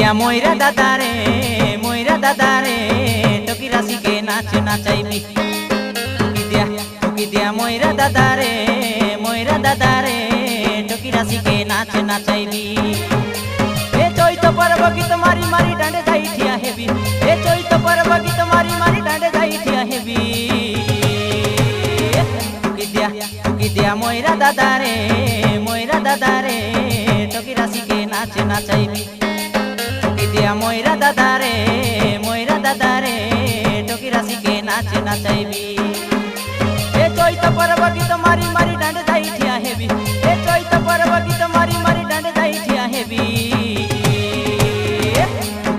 দিয়া ময়রা দাদা রে টকি রাশিকে নাচ নাচাইবি টকি দিয়া ময়রা দাদা রে টকি রাশিকে নাচ নাচাইবি এ চৈত পর্ব গীত মারি মারি ডাঁডে যাই ঠিয়া হেবি এ চৈত পর্ব গীত মারি মারি ডাঁডে যাই ঠিয়া হেবি টকি দিয়া ময়রা দাদা রে টকি রাশিকে নাচ নাচাইবি টকি দিয়া ময়রা দাদা রে টকি রাশিকে নাচ নাচাইবি এ চৈত পর্ব গীত মারি মারি ডাঁডে